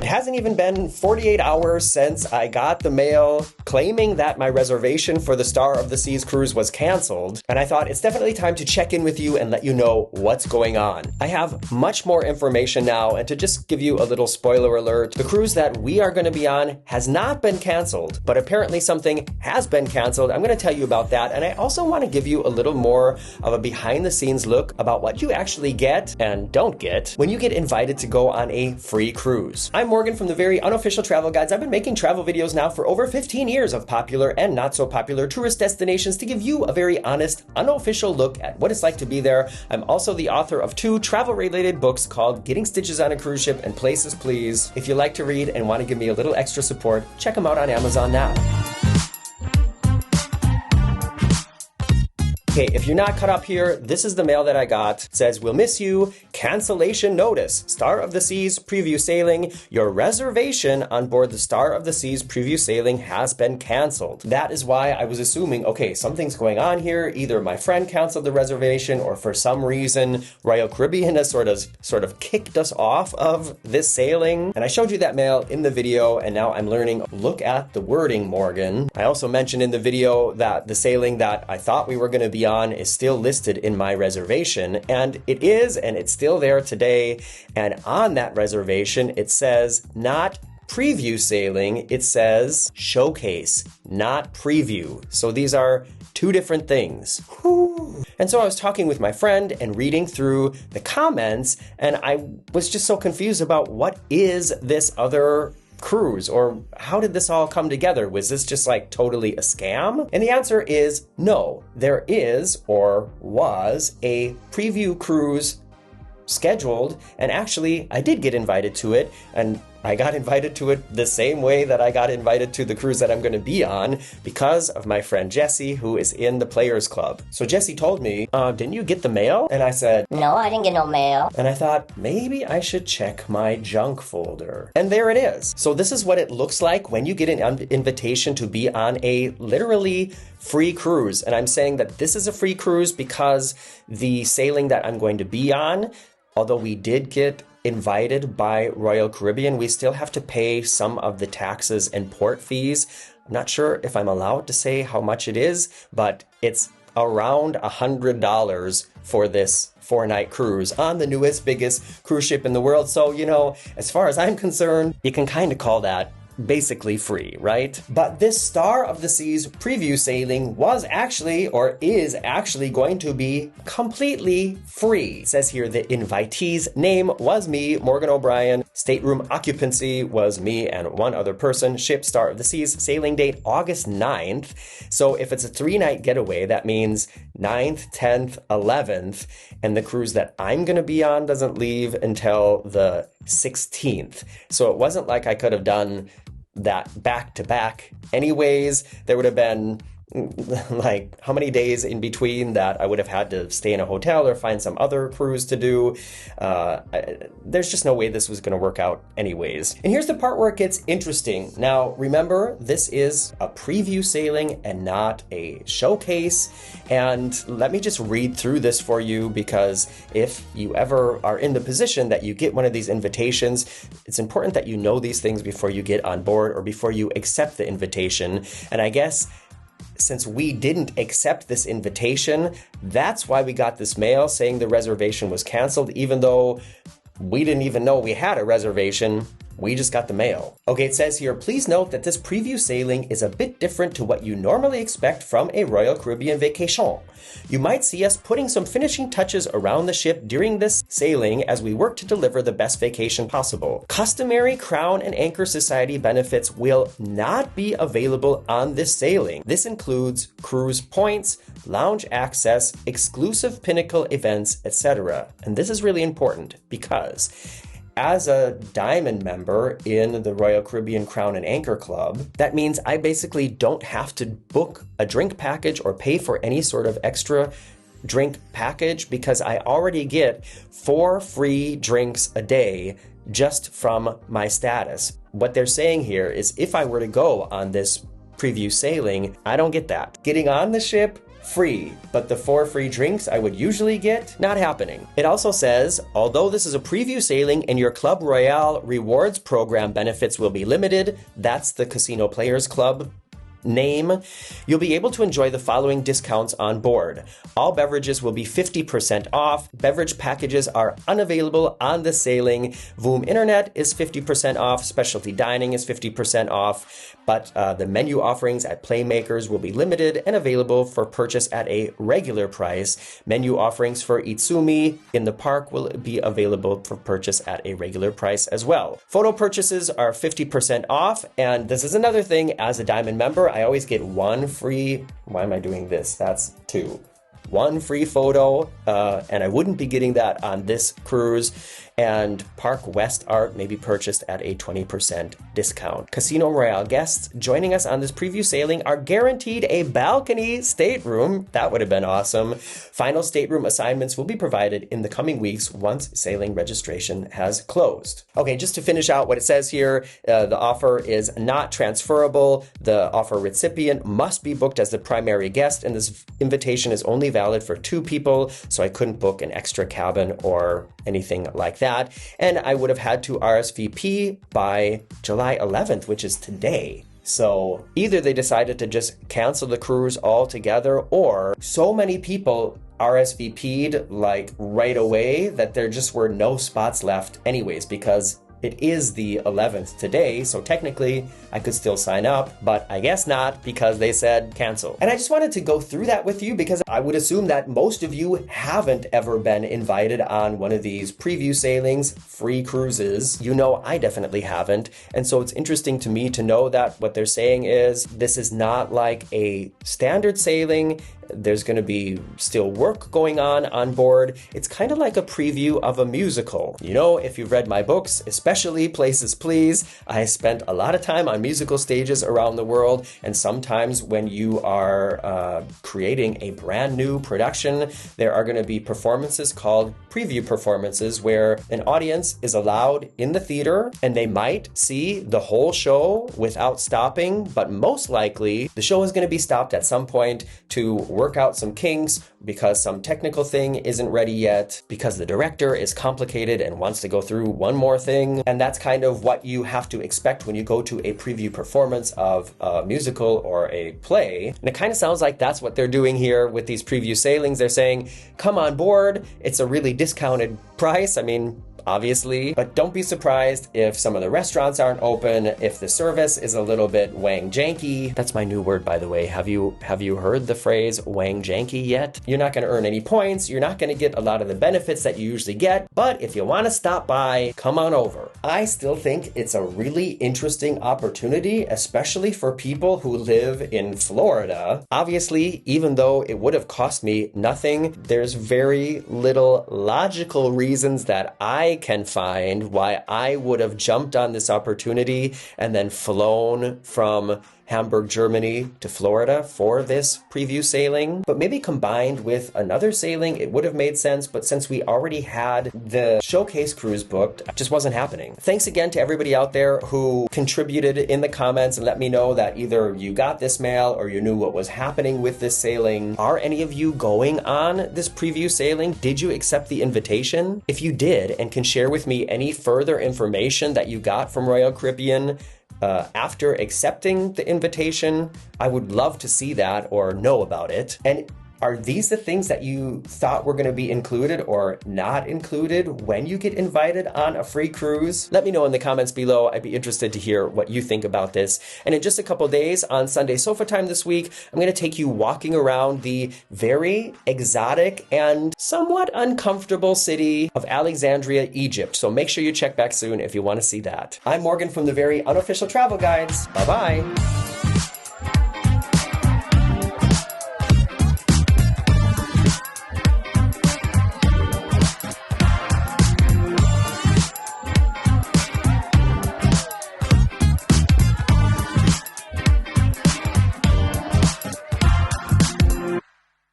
hasn't even been 48 hours since I got the mail claiming that my reservation for the Star of the Seas cruise was canceled, and I thought it's definitely time to check in with you and let you know what's going on. I have much more information now, and to just give you a little spoiler alert, the cruise that we are going to be on has not been canceled, but apparently something has been canceled. I'm going to tell you about that, and I also want to give you a little more of a behind-the-scenes look about what you actually get and don't get when you get invited to go on a free cruise. I'm Morgan from the Very Unofficial Travel Guides. I've been making travel videos now for over 15 years of popular and not so popular tourist destinations to give you a very honest, unofficial look at what it's like to be there. I'm also the author of 2 travel-related books called Getting Stitches on a Cruise Ship and Places Please. If you like to read and want to give me a little extra support, check them out on Amazon now. Okay, if you're not caught up here, this is the mail that I got. It says, "We'll miss you. Cancellation notice. Star of the Seas preview sailing. Your reservation on board the Star of the Seas preview sailing has been canceled." That is why I was assuming, okay, something's going on here. Either my friend canceled the reservation, or for some reason, Royal Caribbean has sort of kicked us off of this sailing. And I showed you that mail in the video, and now I'm learning, look at the wording, Morgan. I also mentioned in the video that the sailing that I thought we were going to be on is still listed in my reservation, and it is, and it's still there today. And on that reservation, it says not preview sailing, it says showcase, not preview. So these are 2 different things. Whew. And so I was talking with my friend and reading through the comments, and I was just so confused about what is this other cruise, or how did this all come together? Was this just like totally a scam? And the answer is no. There is, or was, a preview cruise scheduled, and actually I did get invited to it, and I got invited to it the same way that I got invited to the cruise that I'm going to be on because of my friend Jesse, who is in the Players Club. So Jesse told me, didn't you get the mail? And I said, no, I didn't get no mail. And I thought, maybe I should check my junk folder. And there it is. So this is what it looks like when you get an invitation to be on a literally free cruise. And I'm saying that this is a free cruise because the sailing that I'm going to be on, although we did get invited by Royal Caribbean, we still have to pay some of the taxes and port fees. I'm not sure if I'm allowed to say how much it is, but it's around $100 for this 4-night cruise on the newest, biggest cruise ship in the world. So, you know, as far as I'm concerned, you can kind of call that basically free, right? But this Star of the Seas preview sailing was actually, or is actually, going to be completely free. It says here the invitee's name was me, Morgan O'Brien. Stateroom occupancy was me and 1 other person. Ship Star of the Seas, sailing date August 9th. So if it's a 3-night getaway, that means 9th, 10th, 11th, and the cruise that I'm gonna be on doesn't leave until the 16th. So it wasn't like I could have done that back to back anyways. There would have been like how many days in between that I would have had to stay in a hotel or find some other cruise to do. There's just no way this was going to work out anyways. And here's the part where it gets interesting. Now, remember, this is a preview sailing and not a showcase. And let me just read through this for you, because if you ever are in the position that you get one of these invitations, it's important that you know these things before you get on board or before you accept the invitation. And I guess since we didn't accept this invitation, that's why we got this mail saying the reservation was canceled, even though we didn't even know we had a reservation. We just got the mail. Okay, it says here, please note that this preview sailing is a bit different to what you normally expect from a Royal Caribbean vacation. You might see us putting some finishing touches around the ship during this sailing as we work to deliver the best vacation possible. Customary Crown and Anchor Society benefits will not be available on this sailing. This includes cruise points, lounge access, exclusive Pinnacle events, etc. And this is really important because as a Diamond member in the Royal Caribbean Crown and Anchor Club, that means I basically don't have to book a drink package or pay for any sort of extra drink package, because I already get 4 free drinks a day just from my status. What they're saying here is if I were to go on this preview sailing, I don't get that. Getting on the ship free, but the 4 free drinks I would usually get, not happening. It also says, although this is a preview sailing and your Club Royale rewards program benefits will be limited, that's the Casino Players Club name, you'll be able to enjoy the following discounts on board. All beverages will be 50% off. Beverage packages are unavailable on the sailing. Voom Internet is 50% off. Specialty dining is 50% off. But the menu offerings at Playmakers will be limited and available for purchase at a regular price. Menu offerings for Itsumi in the park will be available for purchase at a regular price as well. Photo purchases are 50% off. And this is another thing, as a Diamond member, I always get 1 free, why am I doing this? That's 2. 1 free photo, and I wouldn't be getting that on this cruise. And Park West art may be purchased at a 20% discount. Casino Royale guests joining us on this preview sailing are guaranteed a balcony stateroom. That would have been awesome. Final stateroom assignments will be provided in the coming weeks once sailing registration has closed. Okay, just to finish out what it says here, the offer is not transferable. The offer recipient must be booked as the primary guest, and this invitation is only valid for 2 people, so I couldn't book an extra cabin or anything like that. And I would have had to RSVP by July 11th, which is today. So either they decided to just cancel the cruise altogether, or so many people RSVP'd like right away that there just were no spots left anyways, because it is the 11th today, so technically I could still sign up, but I guess not, because they said cancel. And I just wanted to go through that with you because I would assume that most of you haven't ever been invited on one of these preview sailings, free cruises. You know, I definitely haven't. And so it's interesting to me to know that what they're saying is this is not like a standard sailing. There's going to be still work going on board. It's kind of like a preview of a musical. You know, if you've read my books, especially Places Please, I spent a lot of time on musical stages around the world. And sometimes when you are creating a brand new production, there are going to be performances called preview performances where an audience is allowed in the theater and they might see the whole show without stopping. But most likely the show is going to be stopped at some point to work out some kinks because some technical thing isn't ready yet, because the director is complicated and wants to go through one more thing. And that's kind of what you have to expect when you go to a preview performance of a musical or a play. And it kind of sounds like that's what they're doing here with these preview sailings. They're saying, come on board. It's a really discounted price. I mean, obviously, but don't be surprised if some of the restaurants aren't open, if the service is a little bit wang janky. That's my new word, by the way. Have you heard the phrase wang janky yet? You're not going to earn any points. You're not going to get a lot of the benefits that you usually get, but if you want to stop by, come on over. I still think it's a really interesting opportunity, especially for people who live in Florida. Obviously, even though it would have cost me nothing, there's very little logical reasons that I can find why I would have jumped on this opportunity and then flown from Hamburg, Germany to Florida for this preview sailing. But maybe combined with another sailing, it would have made sense. But since we already had the showcase cruise booked, it just wasn't happening. Thanks again to everybody out there who contributed in the comments and let me know that either you got this mail or you knew what was happening with this sailing. Are any of you going on this preview sailing? Did you accept the invitation? If you did and can share with me any further information that you got from Royal Caribbean after accepting the invitation, I would love to see that or know about it. And are these the things that you thought were going to be included or not included when you get invited on a free cruise? Let me know in the comments below. I'd be interested to hear what you think about this. And in just a couple days on Sunday Sofa Time this week, I'm going to take you walking around the very exotic and somewhat uncomfortable city of Alexandria, Egypt. So make sure you check back soon if you want to see that. I'm Morgan from the Very Unofficial Travel Guides. Bye-bye.